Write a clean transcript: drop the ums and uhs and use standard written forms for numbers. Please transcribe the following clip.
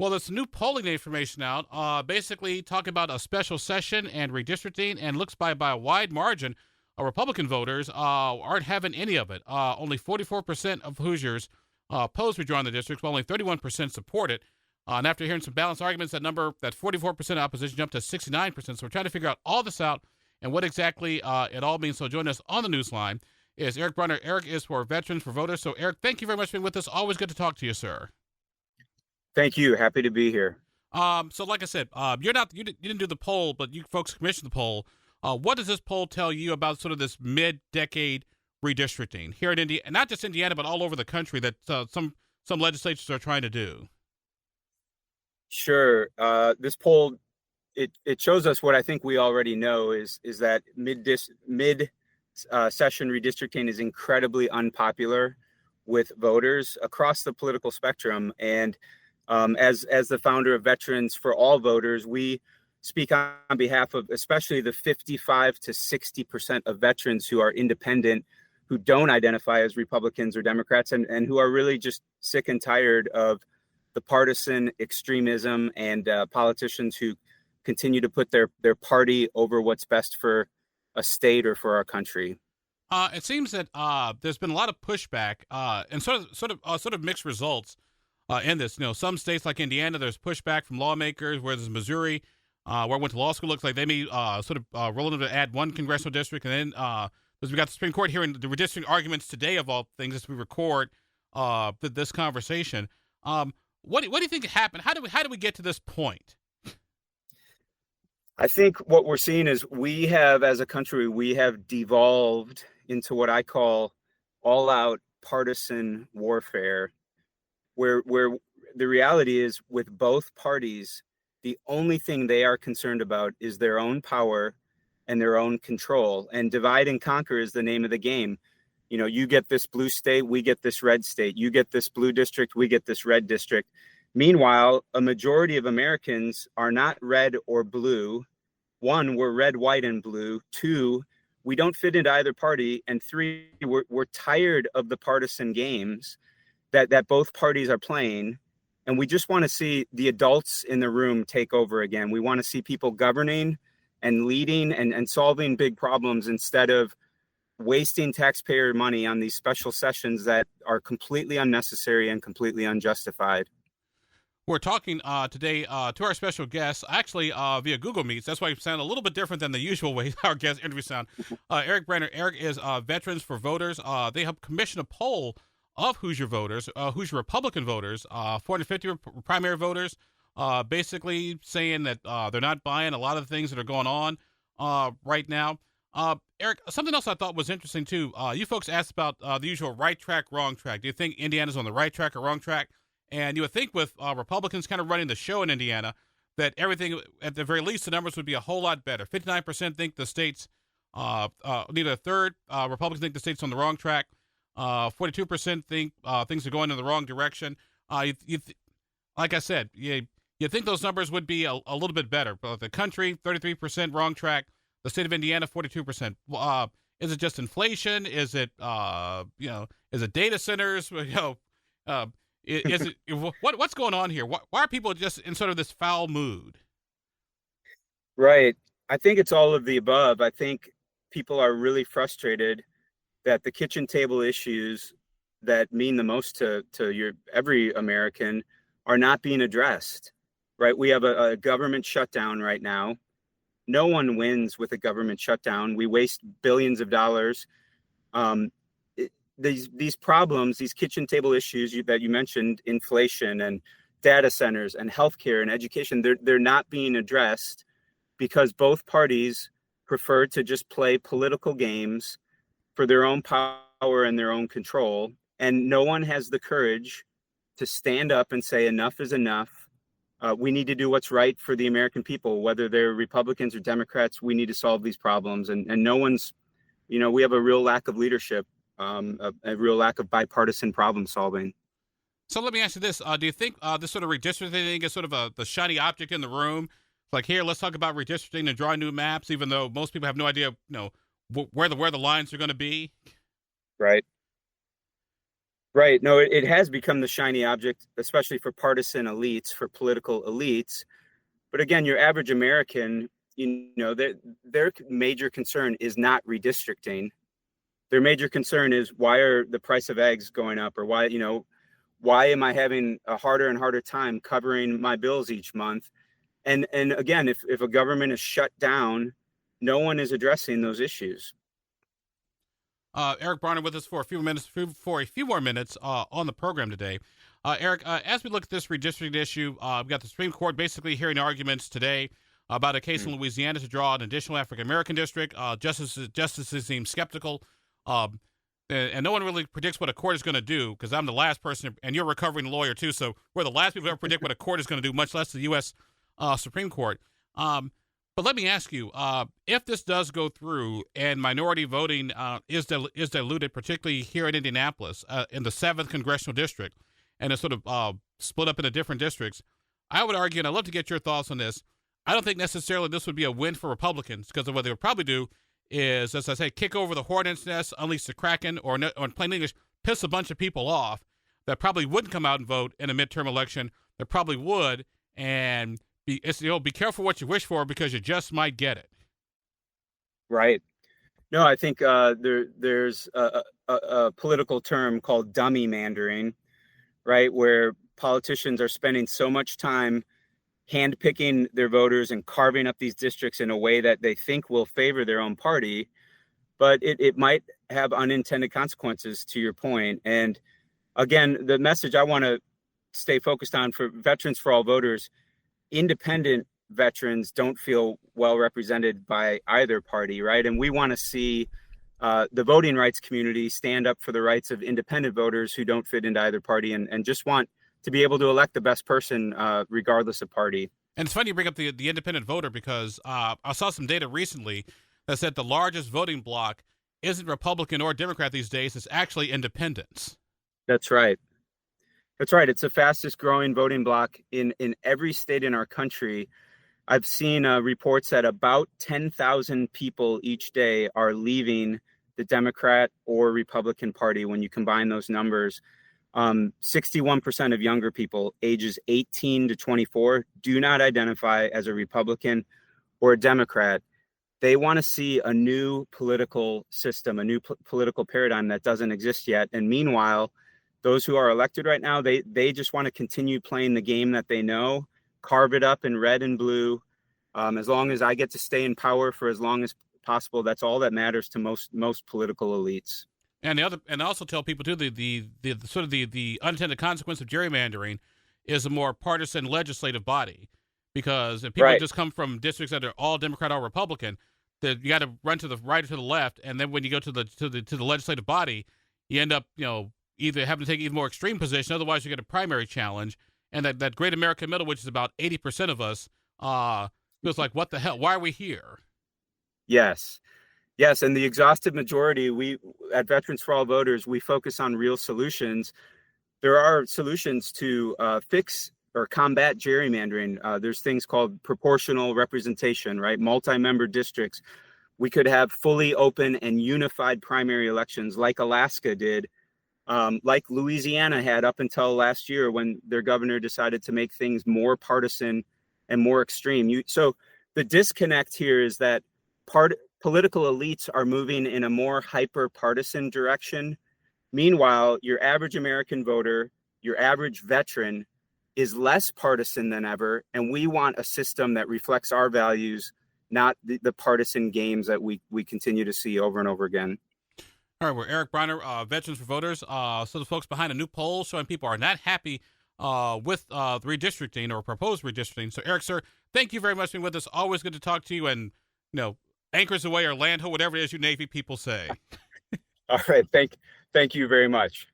Well, there's some new polling information out, basically talking about a special session and redistricting, and looks by a wide margin, Republican voters aren't having any of it. Only 44% of Hoosiers oppose withdrawing the districts, while only 31% support it. And after hearing some balanced arguments, that 44% opposition jumped to 69%. So we're trying to figure out all this out and what exactly it all means. So join us on the news line is Eric Brunner. Eric is for Veterans for Voters. So Eric, thank you very much for being with us. Always good to talk to you, sir. Thank you. Happy to be here. So like I said, you didn't do the poll, but you folks commissioned the poll. What does this poll tell you about sort of this mid-decade redistricting here in Indiana, and not just Indiana, but all over the country that some legislatures are trying to do? Sure. This poll it shows us what I think we already know is that mid session redistricting is incredibly unpopular with voters across the political spectrum. And as the founder of Veterans for All Voters, we speak on behalf of especially the 55 to 60% of veterans who are independent, who don't identify as Republicans or Democrats, and who are really just sick and tired of the partisan extremism and politicians who continue to put their party over what's best for a state or for our country. It seems that there's been a lot of pushback and sort of mixed results in this. You know, some states like Indiana, there's pushback from lawmakers, whereas Missouri, where I went to law school, looks like they may rolling to add one congressional district. And then as we got the Supreme Court hearing the redistricting arguments today, of all things, as we record this conversation. What do you think happened? How do we get to this point? I think what we're seeing is we have, as a country, we have devolved into what I call all-out partisan warfare, where the reality is with both parties, the only thing they are concerned about is their own power and their own control. And divide and conquer is the name of the game. You know, you get this blue state, we get this red state. You get this blue district, we get this red district. Meanwhile, a majority of Americans are not red or blue. One, we're red, white, and blue. Two, we don't fit into either party. And three, we're tired of the partisan games that both parties are playing. And we just want to see the adults in the room take over again. We want to see people governing and leading and solving big problems instead of wasting taxpayer money on these special sessions that are completely unnecessary and completely unjustified. We're talking today to our special guest, actually via Google Meets. That's why we sound a little bit different than the usual way our guest interviews sound. Eric Brenner. Eric is Veterans for Voters. They helped commission a poll of Hoosier voters, Hoosier Republican voters, 450 primary voters, basically saying that they're not buying a lot of the things that are going on right now. Eric, something else I thought was interesting, too. You folks asked about the usual right track, wrong track. Do you think Indiana's on the right track or wrong track? And you would think with Republicans kind of running the show in Indiana that everything, at the very least, the numbers would be a whole lot better. 59% think the state's need a third. Republicans think the state's on the wrong track. 42% think things are going in the wrong direction. Like I said, you think those numbers would be a little bit better. But the country, 33% wrong track. The state of Indiana, 42%. Is it just inflation? Is it is it data centers? Is it what's going on here? Why are people just in sort of this foul mood? Right. I think it's all of the above. I think people are really frustrated that the kitchen table issues that mean the most to every American are not being addressed. Right. We have a government shutdown right now. No one wins with a government shutdown. We waste billions of dollars. These problems, these kitchen table issues that you mentioned, inflation and data centers and healthcare and education, they're not being addressed because both parties prefer to just play political games for their own power and their own control. And no one has the courage to stand up and say enough is enough. We need to do what's right for the American people, whether they're Republicans or Democrats. We need to solve these problems. And no one's, we have a real lack of leadership. A real lack of bipartisan problem solving. So let me ask you this. Do you think this sort of redistricting thing is sort of the shiny object in the room? Like, here, let's talk about redistricting and drawing new maps, even though most people have no idea, where the lines are going to be? Right. Right. No, it has become the shiny object, especially for partisan elites, for political elites. But again, your average American, their major concern is not redistricting. Their major concern is, why are the price of eggs going up, or why am I having a harder and harder time covering my bills each month? And again, if a government is shut down, no one is addressing those issues. Eric Barner with us for a few minutes, for a few more minutes on the program today. Eric, as we look at this redistricting issue, we've got the Supreme Court basically hearing arguments today about a case in Louisiana to draw an additional African American district. Justices seem skeptical, and no one really predicts what a court is going to do, because I'm the last person, and you're a recovering lawyer too, so we're the last people to ever predict what a court is going to do, much less the U.S. Supreme Court. But let me ask you, if this does go through and minority voting is diluted, particularly here in Indianapolis, in the 7th Congressional District, and it's sort of split up into different districts, I would argue, and I'd love to get your thoughts on this, I don't think necessarily this would be a win for Republicans, because what they would probably do is, as I say, kick over the hornet's nest, unleash the Kraken, or in plain English, piss a bunch of people off that probably wouldn't come out and vote in a midterm election, that probably would, and be careful what you wish for, because you just might get it. Right. No, I think there's a political term called dummy mandering, right, where politicians are spending so much time handpicking their voters and carving up these districts in a way that they think will favor their own party, but it might have unintended consequences, to your point. And again, the message I want to stay focused on for Veterans for All voters: independent veterans don't feel well represented by either party, right? And we want to see the voting rights community stand up for the rights of independent voters who don't fit into either party, and just want to be able to elect the best person regardless of party. And it's funny you bring up the independent voter, because I saw some data recently that said the largest voting bloc isn't Republican or Democrat these days, it's actually independents. That's right. That's right. It's the fastest growing voting bloc in every state in our country. I've seen reports that about 10,000 people each day are leaving the Democrat or Republican Party when you combine those numbers. 61% of younger people ages 18 to 24 do not identify as a Republican or a Democrat. They want to see a new political system, a new political paradigm that doesn't exist yet. And meanwhile, those who are elected right now, they just want to continue playing the game that they know, carve it up in red and blue. As long as I get to stay in power for as long as possible, that's all that matters to most political elites. And I also tell people too, the sort of the unintended consequence of gerrymandering is a more partisan legislative body, because if people just come from districts that are all Democrat or Republican, that you got to run to the right or to the left, and then when you go to the legislative body, you end up either having to take even more extreme position, otherwise you get a primary challenge, and that great American middle, which is about 80% of us, feels like, what the hell? Why are we here? Yes. Yes, and the exhaustive majority, we at Veterans for All voters, we focus on real solutions. There are solutions to fix or combat gerrymandering. There's things called proportional representation, right? Multi-member districts. We could have fully open and unified primary elections like Alaska did, like Louisiana had up until last year, when their governor decided to make things more partisan and more extreme. So the disconnect here is that political elites are moving in a more hyper-partisan direction. Meanwhile, your average American voter, your average veteran, is less partisan than ever, and we want a system that reflects our values, not the partisan games that we continue to see over and over again. All right, we're Eric Bronner, Veterans for Voters. So the folks behind a new poll showing people are not happy with the redistricting or proposed redistricting. So, Eric, sir, thank you very much for being with us. Always good to talk to you, and anchors away or land ho, whatever it is you Navy people say. All right, thank you very much.